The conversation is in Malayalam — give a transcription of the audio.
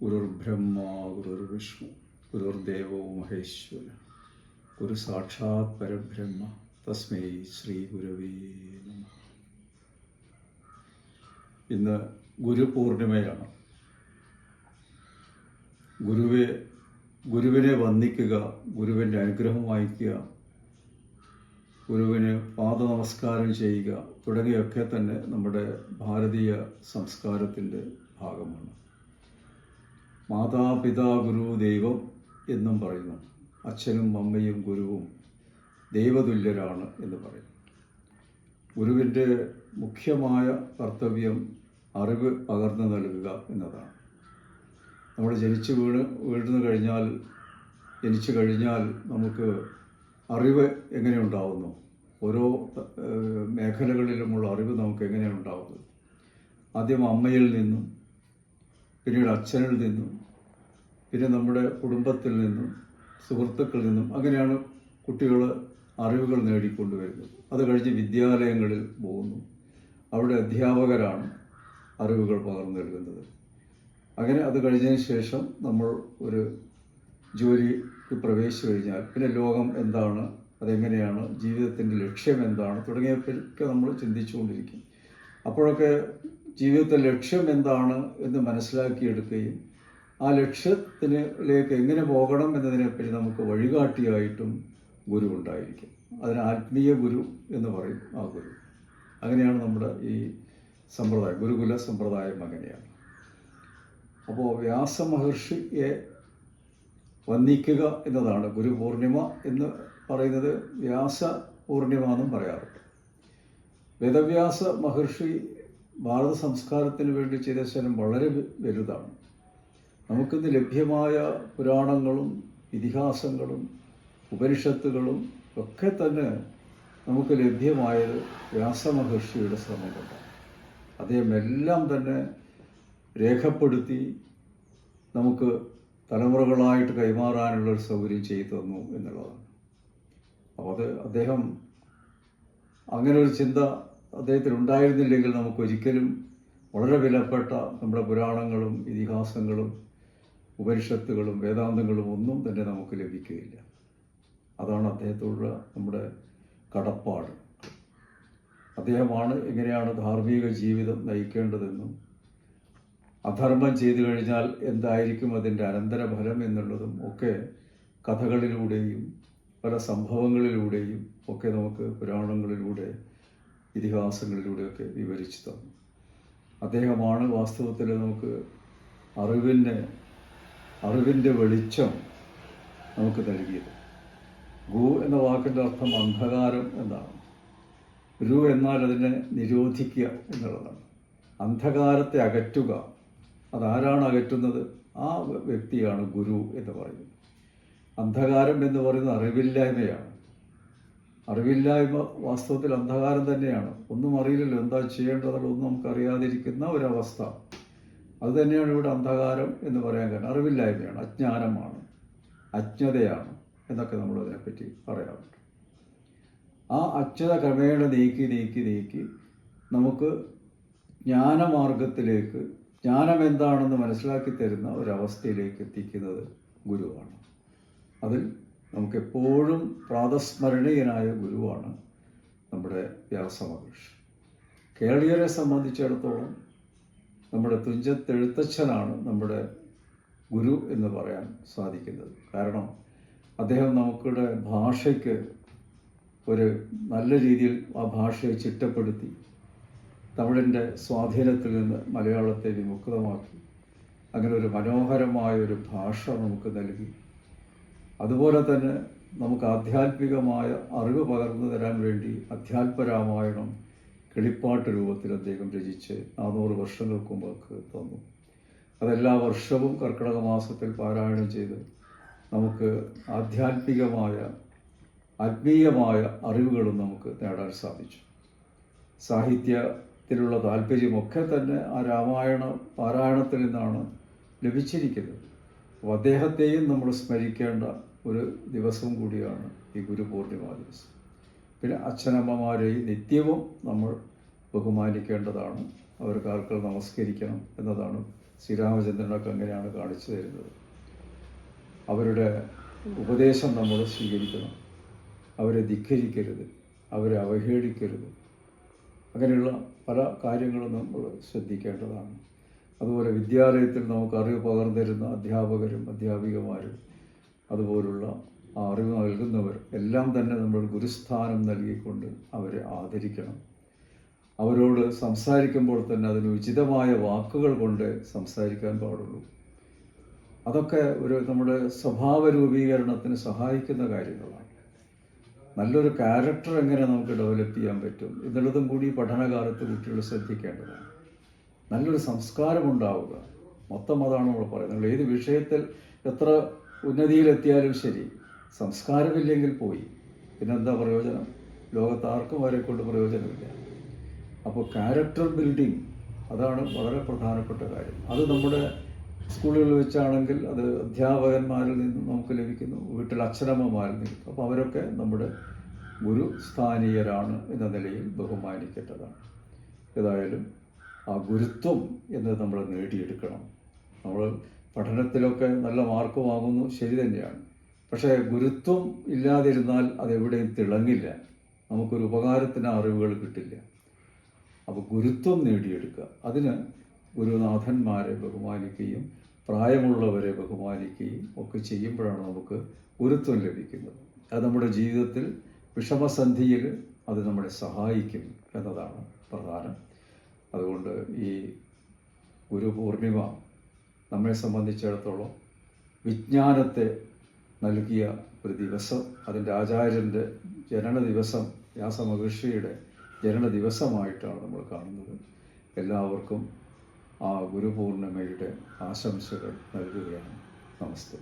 ഗുരുർബ്രഹ്മ ഗുരുർവിഷ്ണു ഗുരുർദേവോ മഹേശ്വര ഗുരു സാക്ഷാത് പരബ്രഹ്മ തസ്മൈ ശ്രീ ഗുരവേ നമഃ. ഇന്ന് ഗുരുപൂർണിമയാണ്. ഗുരുവിനെ വന്ദിക്കുക, ഗുരുവിൻ്റെ അനുഗ്രഹം വായിക്കുക, ഗുരുവിന് പാദനമസ്കാരം ചെയ്യുക തുടങ്ങിയൊക്കെ തന്നെ നമ്മുടെ ഭാരതീയ സംസ്കാരത്തിൻ്റെ ഭാഗമാണ്. മാതാപിതാ ഗുരു ദൈവം എന്നും പറയുന്നു. അച്ഛനും അമ്മയും ഗുരുവും ദൈവതുല്യരാണ് എന്ന് പറയും. ഗുരുവിൻ്റെ മുഖ്യമായ കർത്തവ്യം അറിവ് പകർന്നു നൽകുക എന്നതാണ്. നമ്മൾ ജനിച്ചു കഴിഞ്ഞാൽ നമുക്ക് അറിവ് എങ്ങനെ ഉണ്ടാവുന്നു? ഓരോ മേഖലകളിലുമുള്ള അറിവ് നമുക്ക് എങ്ങനെയാണ് ഉണ്ടാവുന്നത്? ആദ്യം അമ്മയിൽ നിന്നും, പിന്നീട് അച്ഛനിൽ നിന്നും, പിന്നെ നമ്മുടെ കുടുംബത്തിൽ നിന്നും, സുഹൃത്തുക്കളിൽ നിന്നും, അങ്ങനെയാണ് കുട്ടികൾ അറിവുകൾ നേടിക്കൊണ്ടുവരുന്നത്. അത് കഴിഞ്ഞ് വിദ്യാലയങ്ങളിൽ പോകുന്നു. അവിടെ അധ്യാപകരാണ് അറിവുകൾ പകർന്നു നൽകുന്നത്. അങ്ങനെ അത് കഴിഞ്ഞതിന് ശേഷം നമ്മൾ ഒരു ജോലിക്ക് പ്രവേശിച്ചു കഴിഞ്ഞാൽ പിന്നെ ലോകം എന്താണ്, അതെങ്ങനെയാണ്, ജീവിതത്തിൻ്റെ ലക്ഷ്യം എന്താണ് തുടങ്ങിയവയൊക്കെ നമ്മൾ ചിന്തിച്ചുകൊണ്ടിരിക്കും. അപ്പോഴൊക്കെ ജീവിതത്തിലെ ലക്ഷ്യം എന്താണ് എന്ന് മനസ്സിലാക്കിയെടുക്കുകയും ആ ലക്ഷ്യത്തിലേക്ക് എങ്ങനെ പോകണം എന്നതിനെപ്പറ്റി നമുക്ക് വഴികാട്ടിയായിട്ടും ഗുരു ഉണ്ടായിരിക്കും. അതിന് ആത്മീയ ഗുരു എന്ന് പറയും. ആ ഗുരു അങ്ങനെയാണ് നമ്മുടെ ഈ സമ്പ്രദായം, ഗുരുകുല സമ്പ്രദായം അങ്ങനെയാണ്. അപ്പോൾ വ്യാസമഹർഷിയെ വന്ദിക്കുക എന്നതാണ് ഗുരുപൂർണിമ എന്ന് പറയുന്നത്. വ്യാസ പൂർണിമ എന്നും പറയാറുണ്ട്. വേദവ്യാസ മഹർഷി ഭാരത സംസ്കാരത്തിന് വേണ്ടി ചെയ്ത സേവനം വളരെ വലുതാണ്. നമുക്കിന്ന് ലഭ്യമായ പുരാണങ്ങളും ഇതിഹാസങ്ങളും ഉപനിഷത്തുകളും ഒക്കെ തന്നെ നമുക്ക് ലഭ്യമായത് വ്യാസമഹർഷിയുടെ ശ്രമം കൊണ്ടാണ്. അദ്ദേഹം എല്ലാം തന്നെ രേഖപ്പെടുത്തി നമുക്ക് തലമുറകളായിട്ട് കൈമാറാനുള്ളൊരു സൗകര്യം ചെയ്തു തന്നു എന്നുള്ളതാണ്. അപ്പോൾ അത് അദ്ദേഹം അങ്ങനെ ഒരു ചിന്ത അദ്ദേഹത്തിന് ഉണ്ടായിരുന്നില്ലെങ്കിൽ നമുക്കൊരിക്കലും വളരെ വിലപ്പെട്ട നമ്മുടെ പുരാണങ്ങളും ഇതിഹാസങ്ങളും ഉപനിഷത്തുകളും വേദാന്തങ്ങളും ഒന്നും തന്നെ നമുക്ക് ലഭിക്കുകയില്ല. അതാണ് അദ്ദേഹത്തോടുള്ള നമ്മുടെ കടപ്പാട്. അദ്ദേഹമാണ് എങ്ങനെയാണ് ധാർമ്മിക ജീവിതം നയിക്കേണ്ടതെന്നും അധർമ്മം ചെയ്തു കഴിഞ്ഞാൽ എന്തായിരിക്കും അതിൻ്റെ അനന്തരഫലം എന്നുള്ളതും ഒക്കെ കഥകളിലൂടെയും പല സംഭവങ്ങളിലൂടെയും ഒക്കെ നമുക്ക് പുരാണങ്ങളിലൂടെ ഇതിഹാസങ്ങളിലൂടെയൊക്കെ വിവരിച്ചു തന്നു. അദ്ദേഹമാണ് വാസ്തവത്തിൽ നമുക്ക് അറിവിൻ്റെ വെളിച്ചം നമുക്ക് നൽകിയത്. ഗു എന്ന വാക്കിൻ്റെ അർത്ഥം അന്ധകാരം എന്നാണ്. രു എന്നാൽ അതിനെ നിരോധിക്കുക എന്നുള്ളതാണ്. അന്ധകാരത്തെ അകറ്റുക. അതാരാണ് അകറ്റുന്നത്? ആ വ്യക്തിയാണ് ഗുരു എന്ന് പറയുന്നത്. അന്ധകാരം എന്ന് പറയുന്നത് അറിവില്ലായ്മയാണ്. അറിവില്ലായ്മ വാസ്തവത്തിൽ അന്ധകാരം തന്നെയാണ്. ഒന്നും അറിയില്ലല്ലോ, എന്താ ചെയ്യേണ്ടതല്ലോ ഒന്നും നമുക്കറിയാതിരിക്കുന്ന ഒരവസ്ഥ. അത് തന്നെയാണ് ഇവിടെ അന്ധകാരം എന്ന് പറയാൻ കാരണം. അറിവില്ലായ്മയാണ്, അജ്ഞാനമാണ്, അജ്ഞതയാണ് എന്നൊക്കെ നമ്മൾ അതിനെപ്പറ്റി പറയാറുണ്ട്. ആ അജ്ഞത ക്രമേണ നീക്കി നമുക്ക് ജ്ഞാനമാർഗത്തിലേക്ക്, ജ്ഞാനം എന്താണെന്ന് മനസ്സിലാക്കി തരുന്ന ഒരവസ്ഥയിലേക്ക് എത്തിക്കുന്നത് ഗുരുവാണ്. അതിൽ നമുക്കെപ്പോഴും പ്രാതസ്മരണീയനായ ഗുരുവാണ് നമ്മുടെ വ്യാസമഹർഷി. കേരളീയരെ സംബന്ധിച്ചിടത്തോളം നമ്മുടെ തുഞ്ചത്തെഴുത്തച്ഛനാണ് നമ്മുടെ ഗുരു എന്ന് പറയാൻ സാധിക്കുന്നത്. കാരണം അദ്ദേഹം നമുക്കുടെ ഭാഷയ്ക്ക് ഒരു നല്ല രീതിയിൽ ആ ഭാഷയെ ചിട്ടപ്പെടുത്തി തമിഴിൻ്റെ സ്വാധീനത്തിൽ നിന്ന് മലയാളത്തെ വിമുക്തമാക്കി അങ്ങനെ ഒരു മനോഹരമായ ഒരു ഭാഷ നമുക്ക് നൽകി. അതുപോലെ തന്നെ നമുക്ക് ആധ്യാത്മികമായ അറിവ് പകർന്നു തരാൻ വേണ്ടി അധ്യാത്മരാമായണം കിളിപ്പാട്ട് രൂപത്തിൽ അദ്ദേഹം രചിച്ച് 400 വർഷങ്ങൾക്ക് മുമ്പ് തന്നു. അതെല്ലാ വർഷവും കർക്കിടക മാസത്തിൽ പാരായണം ചെയ്ത് നമുക്ക് ആത്മീയമായ അറിവുകളും നമുക്ക് നേടാൻ സാധിച്ചു. സാഹിത്യത്തിലുള്ള താല്പര്യമൊക്കെ തന്നെ ആ രാമായണ പാരായണത്തിൽ നിന്നാണ് ലഭിച്ചിരിക്കുന്നത്. അപ്പോൾ അദ്ദേഹത്തെയും നമ്മൾ സ്മരിക്കേണ്ട ഒരു ദിവസം കൂടിയാണ് ഈ ഗുരുപൂർണിമ ദിവസം. പിന്നെ അച്ഛനമ്മമാരെയും നിത്യവും നമ്മൾ ബഹുമാനിക്കേണ്ടതാണ്. അവർക്ക് ആൾക്കാർ നമസ്കരിക്കണം എന്നതാണ് ശ്രീരാമചന്ദ്രനൊക്കെ അങ്ങനെയാണ് കാണിച്ചു തരുന്നത്. അവരുടെ ഉപദേശം നമ്മൾ സ്വീകരിക്കണം, അവരെ ധിക്കരിക്കരുത്, അവരെ അവഹേളിക്കരുത്. അങ്ങനെയുള്ള പല കാര്യങ്ങളും നമ്മൾ ശ്രദ്ധിക്കേണ്ടതാണ്. അതുപോലെ വിദ്യാലയത്തിൽ നമുക്ക് അറിവ് പകർന്നു തരുന്ന അധ്യാപകരും അധ്യാപികമാരും അതുപോലുള്ള അറിവ് നൽകുന്നവർ എല്ലാം തന്നെ നമ്മൾ ഗുരുസ്ഥാനം നൽകിക്കൊണ്ട് അവരെ ആദരിക്കണം. അവരോട് സംസാരിക്കുമ്പോൾ തന്നെ അതിന് ഉചിതമായ വാക്കുകൾ കൊണ്ട് സംസാരിക്കാൻ പാടുള്ളൂ. അതൊക്കെ നമ്മുടെ സ്വഭാവ രൂപീകരണത്തിന് സഹായിക്കുന്ന കാര്യങ്ങളാണ്. നല്ലൊരു ക്യാരക്ടർ എങ്ങനെ നമുക്ക് ഡെവലപ്പ് ചെയ്യാൻ പറ്റും എന്നുള്ളതും കൂടി പഠനകാലത്ത് കുട്ടികൾ ശ്രദ്ധിക്കേണ്ടതാണ്. നല്ലൊരു സംസ്കാരം ഉണ്ടാവുക, മൊത്തം അതാണ് നമ്മൾ പറയുന്നത്. ഏത് വിഷയത്തിൽ എത്ര ഉന്നതിയിലെത്തിയാലും ശരി, സംസ്കാരമില്ലെങ്കിൽ പോയി പിന്നെന്താ പ്രയോജനം? ലോകത്താർക്കും അവരെ കൊണ്ട് പ്രയോജനമില്ല. അപ്പോൾ ക്യാരക്ടർ ബിൽഡിംഗ് അതാണ് വളരെ പ്രധാനപ്പെട്ട കാര്യം. അത് നമ്മുടെ സ്കൂളുകളിൽ വെച്ചാണെങ്കിൽ അത് അധ്യാപകന്മാരിൽ നിന്നും നമുക്ക് ലഭിക്കുന്നു, വീട്ടിൽ അച്ഛനമ്മമാരിൽ നിന്നും. അപ്പോൾ അവരൊക്കെ നമ്മുടെ ഗുരുസ്ഥാനീയരാണ് എന്ന നിലയിൽ ബഹുമാനിക്കേണ്ടതാണ്. ഏതായാലും ആ ഗുരുത്വം എന്നത് നമ്മൾ നേടിയെടുക്കണം. നമ്മൾ പഠനത്തിലൊക്കെ നല്ല മാർക്ക് വാങ്ങുന്നു, ശരി തന്നെയാണ്. പക്ഷേ ഗുരുത്വം ഇല്ലാതിരുന്നാൽ അതെവിടെയും തിളങ്ങില്ല, നമുക്കൊരു ഉപകാരത്തിന് അറിവുകൾ കിട്ടില്ല. അപ്പോൾ ഗുരുത്വം നേടിയെടുക്കുക, അതിന് ഗുരുനാഥന്മാരെ ബഹുമാനിക്കുകയും പ്രായമുള്ളവരെ ബഹുമാനിക്കുകയും ഒക്കെ ചെയ്യുമ്പോഴാണ് നമുക്ക് ഗുരുത്വം ലഭിക്കുന്നത്. അത് നമ്മുടെ ജീവിതത്തിൽ വിഷമസന്ധിയിൽ അത് നമ്മളെ സഹായിക്കും എന്നതാണ് പ്രധാനം. അതുകൊണ്ട് ഈ ഗുരുപൂർണിമ നമ്മെ സംബന്ധിച്ചിടത്തോളം വിജ്ഞാനത്തെ നൽകിയ ഒരു ദിവസം, അതിൻ്റെ ആചാര്യൻ്റെ ജനന ദിവസം, വ്യാസമഹർഷിയുടെ ജനന ദിവസമായിട്ടാണ് നമ്മൾ കാണുന്നത്. എല്ലാവർക്കും ആ ഗുരുപൂർണിമയുടെ ആശംസകൾ നൽകുകയാണ്. നമസ്തേ.